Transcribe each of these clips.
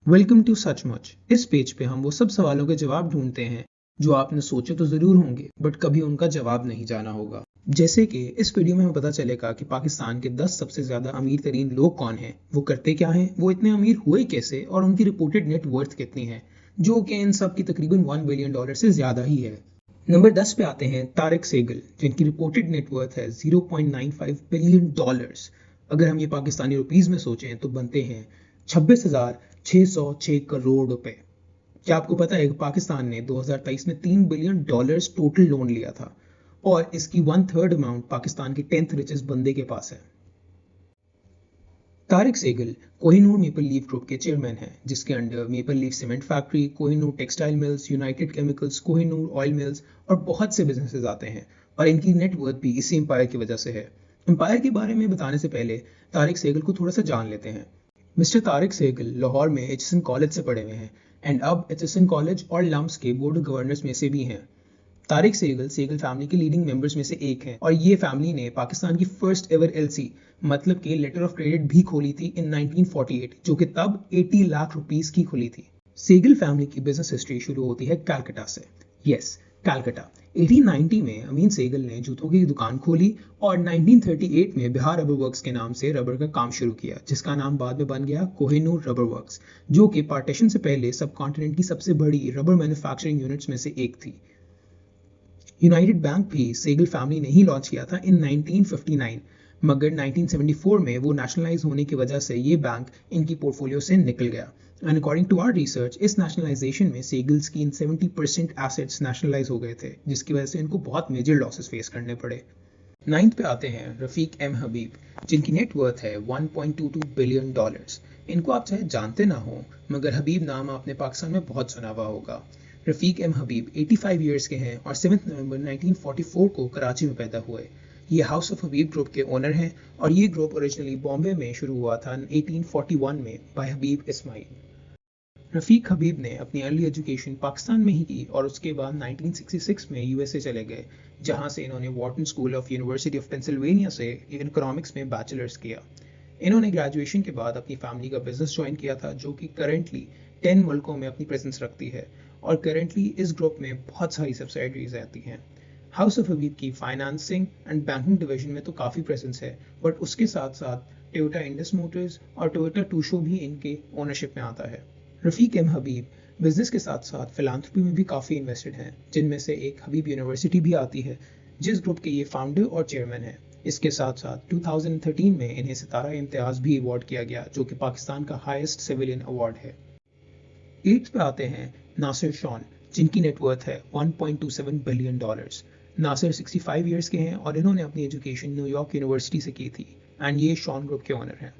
Welcome to सचमुच। इस page पे हम वो सब सवालों के जवाब ढूंढते हैं जो आपने सोचे तो जरूर होंगे बट कभी उनका जवाब नहीं जाना होगा। जैसे कि इस वीडियो में हमें पता चलेगा कि पाकिस्तान के 10 सबसे ज्यादा अमीर तरीन लोग कौन हैं, वो करते क्या हैं, वो इतने अमीर हुए कैसे और उनकी रिपोर्टेड नेट वर्थ कितनी है, जो कि इन सब की तकरीबन $1 बिलियन से ज्यादा ही है। नंबर 10 पे आते हैं तारिक सेगल, जिनकी रिपोर्टेड नेट वर्थ है $0.95 बिलियन। अगर हम ये पाकिस्तानी रुपीस में सोचें तो बनते हैं 26,606 करोड़ रुपए। क्या आपको पता है कि पाकिस्तान ने 2023 में $3 बिलियन टोटल लोन लिया था और इसकी 1/3 अमाउंट पाकिस्तान के 10th रिचेस्ट बंदे के पास है। Tariq Saigol Kohinoor maple leaf group के चेयरमैन हैं, जिसके under maple leaf cement factory, Kohinoor textile mills, united chemicals, Kohinoor oil mills और बहुत से बिजनेसेस आते हैं और इनकी नेट वर्थ भी इसी एम्पायर की वजह से है। एम्पायर के बारे में बताने से पहले तारिक सेगल को थोड़ा सा जान लेते हैं। मिस्टर तारिक सेगल लाहौर में एचएसएन कॉलेज से पढ़े हुए हैं एंड अब एचएसएन कॉलेज और लम्स के बोर्ड ऑफ गवर्नर्स में से भी हैं। तारिक सेगल सेगल फैमिली के लीडिंग मेंबर्स में से एक हैं और ये फैमिली ने पाकिस्तान की फर्स्ट एवर एलसी मतलब कि लेटर ऑफ क्रेडिट भी खोली थी इन 1948, जो कि तब 80 लाख रुपीस की खुली थी। सेगल फैमिली की बिजनेस हिस्ट्री शुरू होती है कलकत्ता से। यस, कलकत्ता। 1890 में अमीन सेगल ने जूतों की दुकान खोली और 1938 में बिहार रबर वर्क्स के नाम से रबर का काम शुरू किया, जिसका नाम बाद में बन गया कोहिनूर रबर वर्क्स, जो कि पार्टीशन से पहले सब कॉन्टिनेंट की सबसे बड़ी रबर मैन्युफैक्चरिंग यूनिट्स में से एक थी। यूनाइटेड बैंक भी सेगल फैमिली ने ही लॉन्च किया था इन 1959, मगर 1974 में वो नेशनलाइज होने की वजह से ये बैंक इनकी पोर्टफोलियो से निकल गया। And according to our research, इस नेशनलाइजेशन में सेगल्स की इन 70% एसेट्स नेशनलाइज हो गए थे, जिसकी वजह से इनको बहुत मेजर लॉसेस फेस करने पड़े। 9th पे आते हैं रफीक एम हबीब, जिनकी नेट वर्थ है $1.22 बिलियन। इनको आप चाहे जानते ना हो, मगर हबीब नाम आपने पाकिस्तान में बहुत सुना हुआ होगा। रफीक एम हबीब 85 ईयर्स के हैं और 7 नवंबर 1944 को कराची में पैदा हुए। ये हाउस ऑफ हबीब ग्रुप के ओनर हैं और ये ग्रुप ओरिजिनली बॉम्बे में शुरू हुआ था 1841 में बाय हबीब इस्माइल। रफीक हबीब ने अपनी अर्ली एजुकेशन पाकिस्तान में ही की और उसके बाद 1966 में यूएसए चले गए, जहां से इन्होंने Wharton school of university of Pennsylvania से इकोनॉमिक्स में बैचलर्स किया। इन्होंने ग्रेजुएशन के बाद अपनी फैमिली का बिजनेस ज्वाइन किया था, जो कि करंटली 10 मुल्कों में अपनी प्रेजेंस रखती है और करंटली इस ग्रुप में बहुत सारी सब्सिडरीज रहती हैं। हाउस ऑफ हबीब की फाइनेंसिंग एंड बैंकिंग डिवीजन में तो काफ़ी प्रेजेंस है, बट उसके साथ साथ टोयोटा इंडस मोटर्स और टोयोटा टूशो भी इनके ओनरशिप में आता है। रफीक एम हबीब बिजनेस के साथ साथ फिलांथ्रोपी में भी काफ़ी इन्वेस्टेड हैं, जिनमें से एक हबीब यूनिवर्सिटी भी आती है, जिस ग्रुप के ये फाउंडर और चेयरमैन हैं। इसके साथ साथ 2013 में इन्हें सितारा इम्तियाज भी अवार्ड किया गया, जो कि पाकिस्तान का हाईएस्ट सिविलियन अवार्ड है। 8th पे आते हैं नासिर शॉन, जिनकी नेटवर्थ है $1.27 बिलियन। नासिर 65 ईयर्स के हैं और इन्होंने अपनी एजुकेशन न्यूयॉर्क यूनिवर्सिटी से की थी एंड ये शॉन ग्रुप के ओनर हैं।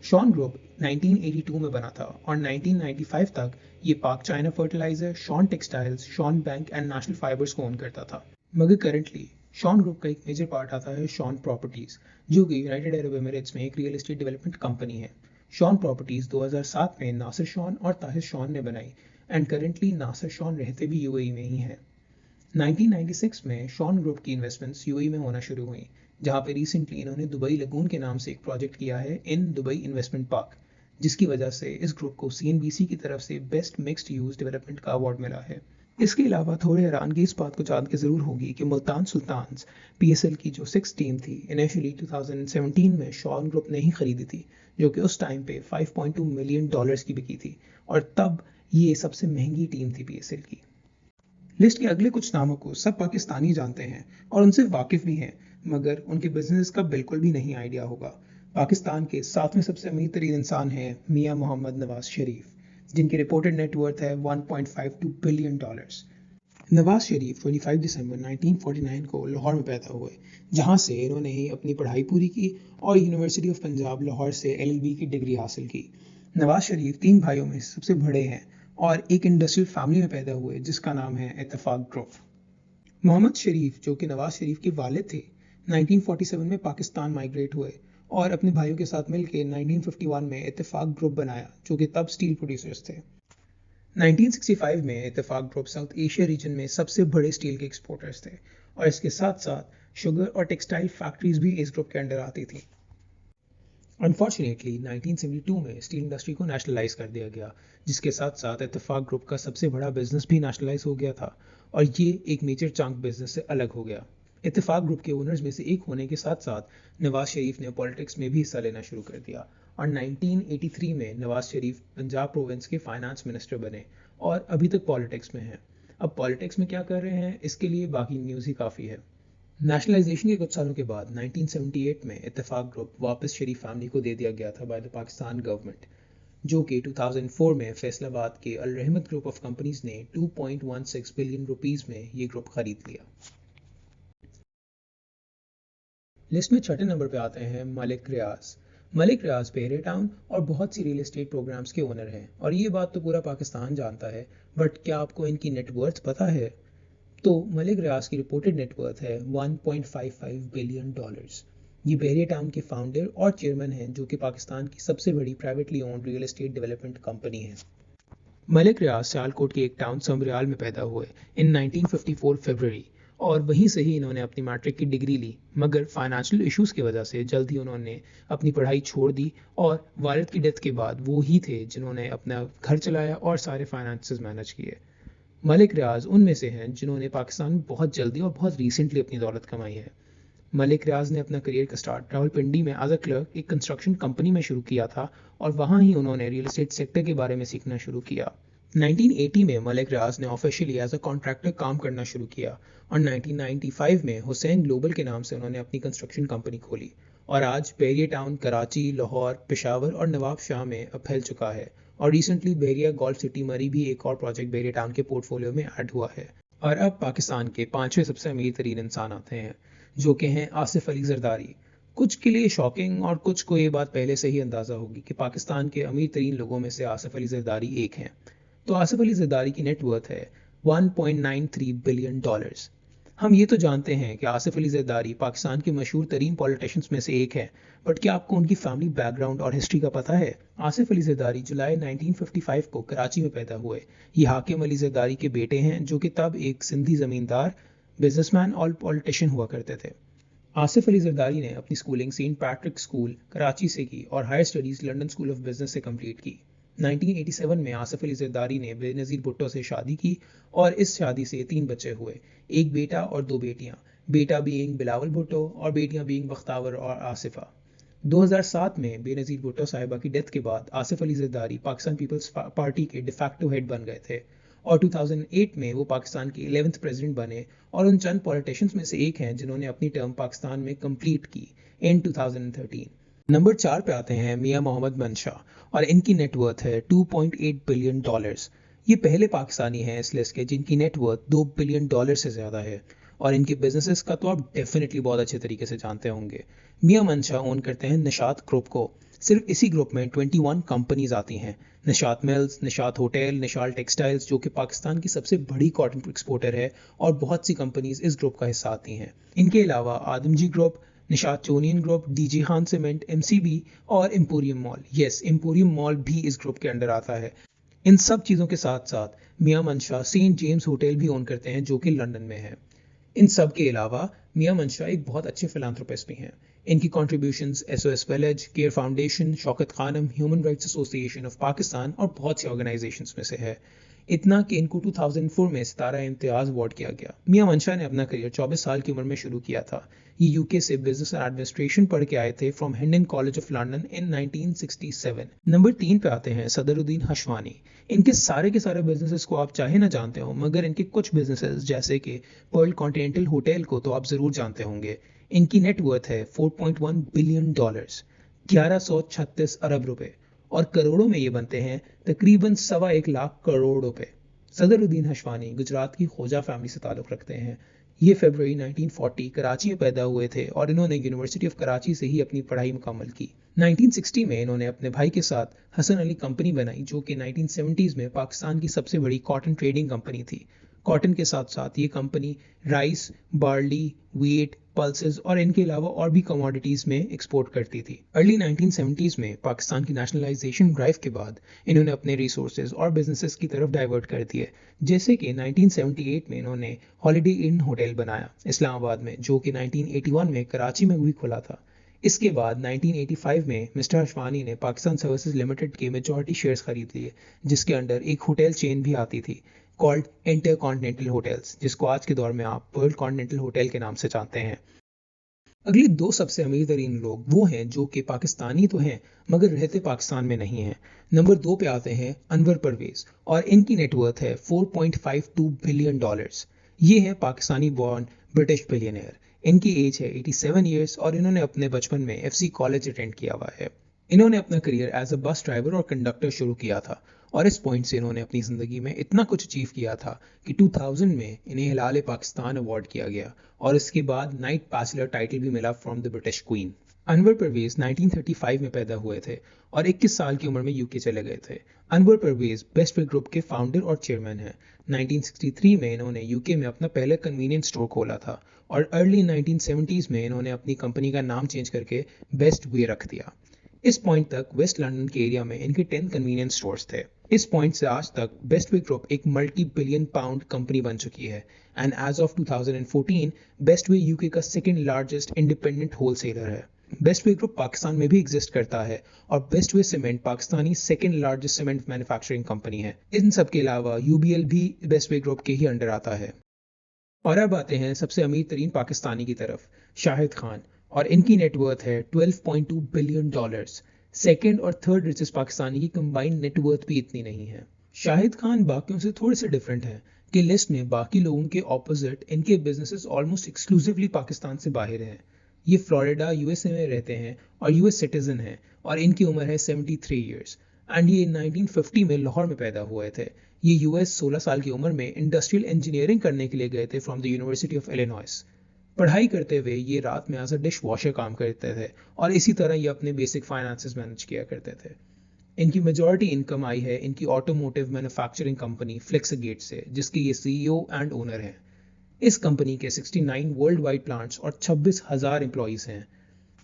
शॉन ग्रुप 1982 में बना था और 1995 तक ये Pak China fertiliser, Shaun textiles, Shaun bank and national fibres को ओन करता था। मगर करंटली शॉन ग्रुप का एक मेजर पार्ट आता है शॉन प्रॉपर्टीज, जो कि यूनाइटेड अरब एमिरेट्स में एक रियल एस्टेट डेवलपमेंट कंपनी है। शॉन प्रॉपर्टीज 2007 में नासिर शॉन और ताहिर शॉन ने बनाई एंड करंटली नासिर शॉन रहते भी यूएई में ही हैं। 1996 में शॉन ग्रुप की इन्वेस्टमेंट्स यूएई में होना शुरू हुई, जहां पे रिसेंटली इन्होंने दुबई लगून के नाम से एक प्रोजेक्ट किया है इन दुबई इन्वेस्टमेंट पार्क, जिसकी वजह से इस ग्रुप को सीएनबीसी की तरफ से बेस्ट मिक्स्ड यूज डेवलपमेंट का अवार्ड मिला है। इसके अलावा थोड़े हैरानगी इस बात को जान के ज़रूर होगी कि मुल्तान सुल्तान्स पीएसएल की जो 6 टीम थी, इनिशियली 2017 में शॉन ग्रुप ने ही खरीदी थी, जो कि उस टाइम पे $5.2 मिलियन की बिकी थी और तब ये सबसे महंगी टीम थी पीएसएल की। लिस्ट के अगले कुछ नामों को सब पाकिस्तानी जानते हैं और उनसे वाकिफ भी हैं, मगर उनके बिजनेस का बिल्कुल भी नहीं आइडिया होगा। पाकिस्तान के 7वें सबसे अमीर तरीन इंसान हैं मियां मोहम्मद नवाज शरीफ, जिनकी रिपोर्टेड नेटवर्थ है $1.52 बिलियन। नवाज शरीफ 25 दिसंबर 1949 को लाहौर में पैदा हुए, जहां से इन्होंने ही अपनी पढ़ाई पूरी की और यूनिवर्सिटी ऑफ पंजाब लाहौर से एलएलबी की डिग्री हासिल की। नवाज शरीफ 3 भाइयों में सबसे बड़े हैं और एक इंडस्ट्रियल फैमिली में पैदा हुए, जिसका नाम है इत्तेफाक ग्रुप। मोहम्मद शरीफ, जो कि नवाज शरीफ के वालिद थे, 1947 में पाकिस्तान माइग्रेट हुए और अपने भाइयों के साथ मिलकर 1951 में इत्तेफाक ग्रुप बनाया, जो कि तब स्टील प्रोड्यूसर्स थे। 1965 में इत्तेफाक ग्रुप साउथ एशिया रीजन में सबसे बड़े स्टील के एक्सपोर्टर्स थे और इसके साथ साथ शुगर और टेक्सटाइल फैक्ट्रीज भी इस ग्रुप के अंडर आती थी। अनफॉर्चुनेटली 1972 में स्टील इंडस्ट्री को नेशनलाइज कर दिया गया, जिसके साथ साथ इत्तेफाक ग्रुप का सबसे बड़ा बिजनेस भी नेशनलाइज हो गया था और ये एक मेजर चंक बिजनेस से अलग हो गया। इत्तेफाक ग्रुप के ओनर्स में से एक होने के साथ साथ नवाज शरीफ ने पॉलिटिक्स में भी हिस्सा लेना शुरू कर दिया और 1983 में नवाज शरीफ पंजाब प्रोविंस के फाइनेंस मिनिस्टर बने और अभी तक पॉलिटिक्स में हैं। अब पॉलिटिक्स में क्या कर रहे हैं इसके लिए बाकी न्यूज़ ही काफ़ी है। नेशनलाइजेशन के कुछ सालों के बाद 1978 में इत्तेफाक ग्रुप वापस शरीफ फैमिली को दे दिया गया था बाय द पाकिस्तान गवर्नमेंट, जो कि 2004 में फैसलाबाद के अल रहमत ग्रुप ऑफ कंपनीज ने 2.16 बिलियन रुपीस में ये ग्रुप खरीद लिया। लिस्ट में छठे नंबर पे आते हैं मलिक रियाज। मलिक रियाज बहरिया टाउन और बहुत सी रियल एस्टेट प्रोग्राम्स के ओनर हैं और ये बात तो पूरा पाकिस्तान जानता है, बट क्या आपको इनकी नेटवर्थ पता है? तो मलिक रियाज की रिपोर्टेड नेटवर्थ है $1.55 बिलियन। ये बहरिया टाउन के फाउंडर और चेयरमैन हैं, जो कि पाकिस्तान की सबसे बड़ी privately owned real estate development company है। मलिक रियाज सियालकोट के एक टाउन समरियाल में पैदा हुए इन 1954 फरवरी और वहीं से ही इन्होंने अपनी मैट्रिक की डिग्री ली, मगर फाइनेंशियल इश्यूज की वजह से जल्द ही उन्होंने अपनी पढ़ाई छोड़ दी और वालिद की डेथ के बाद वो ही थे जिन्होंने अपना घर चलाया और सारे फाइनेंसेस मैनेज किए। मलिक रियाज उनमें से हैं जिन्होंने पाकिस्तान में बहुत जल्दी और बहुत रिसेंटली अपनी दौलत कमाई है। मलिक रियाज ने अपना करियर का स्टार्ट रावलपिंडी में एज अ क्लर्क एक कंस्ट्रक्शन कंपनी में शुरू किया था और वहाँ ही उन्होंने रियल एस्टेट सेक्टर के बारे में सीखना शुरू किया। 1980 में मलिक रियाज ने ऑफिशियली एज अ कॉन्ट्रैक्टर काम करना शुरू किया और 1995 में हुसैन ग्लोबल के नाम से उन्होंने अपनी कंस्ट्रक्शन कंपनी खोली और आज बहरिया टाउन कराची, लाहौर, पेशावर और नवाब शाह में अब फैल चुका है और रिसेंटली बहरिया गोल्फ सिटी मरी भी एक और प्रोजेक्ट बहरिया टाउन के पोर्टफोलियो में ऐड हुआ है। और अब पाकिस्तान के पांचवें सबसे अमीर तरीन इंसान आते हैं, जो कि हैं आसिफ अली जरदारी। कुछ के लिए शॉकिंग और कुछ को ये बात पहले से ही अंदाज़ा होगी कि पाकिस्तान के अमीर तरीन लोगों में से आसिफ अली जरदारी एक हैं। तो आसिफ अली जरदारी की नेटवर्थ है $1.93 बिलियन। हम ये तो जानते हैं कि आसिफ अली जरदारी पाकिस्तान के मशहूर तरीन पॉलिटिशियंस में से एक है, बट क्या आपको उनकी फैमिली बैकग्राउंड और हिस्ट्री का पता है? आसिफ अली जरदारी जुलाई 1955 को कराची में पैदा हुए। ये हाकिम अली जरदारी के बेटे हैं, जो कि तब एक सिंधी ज़मींदार, बिजनेसमैन और पॉलिटिशियन हुआ करते थे। आसिफ अली जरदारी ने अपनी schooling Saint Patrick school Karachi से की और higher studies London school of business से कंप्लीट की। 1987 में आसिफ अली जरदारी ने बेनज़ीर भुट्टो से शादी की और इस शादी से 3 बच्चे हुए, एक बेटा और 2 बेटियां, बेटा बीइंग बिलावल भुट्टो और बेटियां बीइंग बख्तावर और आसिफा। 2007 में बेनज़ीर भुट्टो साहिबा की डेथ के बाद आसिफ अली जरदारी पाकिस्तान पीपल्स पार्टी के डिफैक्टो हेड बन गए थे और 2008 में वो पाकिस्तान के 11th प्रेसिडेंट बने और उन चंद पॉलिटिशियंस में से एक हैं जिन्होंने अपनी टर्म पाकिस्तान में कंप्लीट की इन 2013। नंबर 4 पे आते हैं मियां मोहम्मद मंशा और इनकी नेटवर्थ है $2.8 बिलियन। ये पहले पाकिस्तानी हैं इस लिस्ट के जिनकी नेटवर्थ $2 बिलियन से ज़्यादा है और इनके बिजनेसेस का तो आप डेफिनेटली बहुत अच्छे तरीके से जानते होंगे। मियां मंशा ओन करते हैं निशात ग्रुप को। सिर्फ इसी ग्रुप में 21 कंपनीज आती हैं। Nishat mills, Nishat hotel, Nishal textiles, जो कि पाकिस्तान की सबसे बड़ी कॉटन एक्सपोर्टर है, और बहुत सी कंपनीज इस ग्रुप का हिस्सा आती हैं। इनके अलावा Adamjee group, Nishat Chunian group, DG Khan cement, MCB और Emporium mall, yes Emporium mall भी इस ग्रुप के अंडर आता है। इन सब चीज़ों के साथ साथ मियां मंशा सेंट जेम्स होटल भी ओन करते हैं, जो कि लंदन में है। इन सब के अलावा मियां मंशा एक बहुत अच्छे फिलांथ्रोपिस्ट भी हैं। इनकी contributions SOS village, care foundation, Shaukat Khanum, human rights association of Pakistan और बहुत सी ऑर्गेनाइजेशंस में से है। इतना कि इनको 2004 में सितारा इम्तियाज़ अवार्ड किया गया। मियां मंशा ने अपना करियर 24 साल की उम्र में शुरू किया था। ये यूके से बिजनेस एंड एडमिनिस्ट्रेशन पढ़ के आए थे from Hendon college of London in 1967। Number 3 पे आते हैं सदरुद्दीन हशवानी। इनके सारे के सारे बिजनेसेस को आप चाहे ना जानते हो, मगर इनके कुछ बिजनेसेस जैसे कि पर्ल कॉन्टिनेंटल होटल को तो आप ज़रूर जानते होंगे। इनकी नेटवर्थ है $4.1 बिलियन, 1136 अरब रुपए, और करोड़ों में ये बनते हैं तकरीबन 1.25 लाख करोड़ रुपए। सदरुद्दीन हशवानी गुजरात की खोजा फैमिली से ताल्लुक़ रखते हैं। ये फरवरी 1940 कराची में पैदा हुए थे और इन्होंने यूनिवर्सिटी ऑफ कराची से ही अपनी पढ़ाई मुकम्मल की। 1960 में इन्होंने अपने भाई के साथ हसन अली कंपनी बनाई, जो कि 1970s में पाकिस्तान की सबसे बड़ी कॉटन ट्रेडिंग कंपनी थी। कॉटन के साथ साथ ये company rice, barley, wheat, pulses और इनके अलावा और भी कमोडिटीज़ में एक्सपोर्ट करती थी। अर्ली 1970s में पाकिस्तान की नेशनलाइजेशन ड्राइव के बाद इन्होंने अपने रिसोर्सेज और बिजनेसेस की तरफ डाइवर्ट कर दिए, जैसे कि 1978 में इन्होंने हॉलिडे इन होटल बनाया इस्लामाबाद में, जो कि 1981 में कराची में भी खुला था। اس کے بعد 1985 میں مسٹر اشوانی نے پاکستان سروسز لمیٹڈ کے میجورٹی شیئرز خرید لیے، جس کے انڈر ایک ہوٹل چین بھی آتی تھی کالڈ انٹر کانٹیننٹل ہوٹلز، جس کو آج کے دور میں آپ ورلڈ کانٹیننٹل ہوٹل کے نام سے جانتے ہیں۔ اگلی دو سب سے امیر ترین لوگ وہ ہیں جو کہ پاکستانی تو ہیں مگر رہتے پاکستان میں نہیں ہیں۔ نمبر 2 پہ آتے ہیں انور پرویز، اور ان کی نیٹ ورتھ ہے $4.52 بلین۔ یہ ہے پاکستانی بورن برٹش بلینئر۔ ان کی ایج ہے 87 ایئرس اور انہوں نے اپنے بچپن میں FC کالج اٹینڈ کیا ہوا ہے۔ انہوں نے اپنا career as a bus driver اور کنڈکٹر شروع کیا تھا، اور اس پوائنٹ سے انہوں نے اپنی زندگی میں اتنا کچھ اچیو کیا تھا کہ 2000 میں انہیں ہلال پاکستان ایوارڈ کیا گیا، اور اس کے بعد نائٹ بیچلر ٹائٹل بھی ملا فرام دی برٹش کوئین۔ انور پرویز 1935 میں پیدا ہوئے تھے اور 21 سال کی عمر میں UK چلے گئے تھے۔ انور پرویز بیسٹ وے گروپ کے فاؤنڈر اور چیئرمین ہیں۔ 1963 میں انہوں نے UK میں اپنا پہلا کنوینئنس اسٹور کھولا تھا، اور ارلی 1970s میں انہوں نے اپنی کمپنی کا نام چینج کر کے بیسٹ وے رکھ دیا۔ اس پوائنٹ تک ویسٹ لنڈن کے ایریا میں ان کے 10 کنوینئنس اسٹورز تھے۔ اس پوائنٹ سے آج تک بیسٹ وے گروپ ایک ملٹی بلین پاؤنڈ کمپنی بن چکی ہے، and as of 2014 best way UK کا second largest independent whole seller ہے۔ بیسٹ وے گروپ پاکستان میں بھی ایگزسٹ کرتا ہے، اور best way cement Pakistani second largest cement manufacturing company ہے۔ ان سب کے علاوہ UBL بھی بیسٹ وے گروپ کے ہی انڈر آتا ہے۔ اور اب آتے ہیں سب سے امیر ترین پاکستانی کی طرف، شاہد خان، اور ان کی نیٹ ورتھ ہے $12.2 بلین۔ سیکنڈ اور تھرڈ ریچسٹ پاکستانی کی کمبائنڈ نیٹ ورتھ بھی اتنی نہیں ہے۔ شاہد خان باقیوں سے تھوڑے سے ڈفرینٹ ہیں کہ لسٹ میں باقی لوگوں کے اپوزٹ ان کے بزنسز آلموسٹ ایکسکلوسیولی پاکستان سے باہر ہیں۔ یہ فلوریڈا USA میں رہتے ہیں اور US سٹیزن ہیں، اور ان کی عمر ہے 73 ایئرس، اینڈ یہ 1950 میں لاہور میں پیدا ہوئے تھے۔ یہ US 16 سال کی عمر میں انڈسٹریل انجینئرنگ کرنے کے لیے گئے تھے فرام دی یونیورسٹی آف ایلینوائس۔ پڑھائی کرتے ہوئے یہ رات میں ایز اے ڈش واشر کام کرتے تھے، اور اسی طرح یہ اپنے بیسک فائنانسز مینج کیا کرتے تھے۔ ان کی میجورٹی انکم آئی ہے ان کی آٹوموٹیو مینوفیکچرنگ کمپنی فلیکس گیٹ سے، جس کے یہ CEO اینڈ اونر ہیں۔ اس کمپنی کے 69 ورلڈ وائڈ پلانٹس اور 26,000 امپلائیز ہیں۔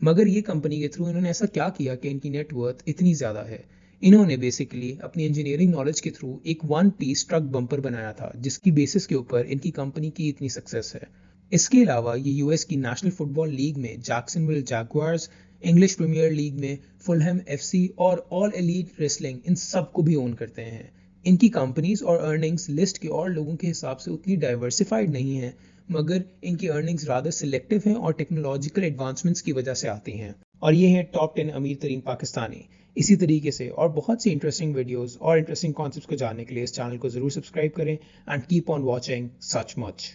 مگر یہ کمپنی کے تھرو انہوں نے ایسا کیا کیا کہ ان کی نیٹ ورتھ اتنی زیادہ ہے؟ انہوں نے بیسکلی اپنی انجینئرنگ نالج کے تھرو ایک 1 پیس ٹرک بمپر بنایا تھا، جس کی بیسس کے اوپر ان کی کمپنی کی اتنی سکسیس ہے۔ اس کے علاوہ یہ US کی نیشنل فٹ بال لیگ میں Jacksonville Jaguars, English Premier League میں فلہم FC اور آل ایلیٹ ریسلنگ، ان سب کو بھی اون کرتے ہیں۔ ان کی کمپنیز اور ارننگز لسٹ کے اور لوگوں کے حساب سے اتنی ڈائیورسیفائڈ نہیں ہیں، مگر ان کی ارننگز رادر سلیکٹیو ہیں اور ٹیکنالوجیکل ایڈوانسمنٹس کی وجہ سے آتی ہیں۔ اور یہ ہیں ٹاپ 10 امیر ترین پاکستانی۔ اسی طریقے سے اور بہت سی انٹرسٹنگ ویڈیوز اور انٹرسٹنگ کانسیپٹس کو جاننے کے لیے اس چینل کو ضرور سبسکرائب کریں، and keep on watching such much.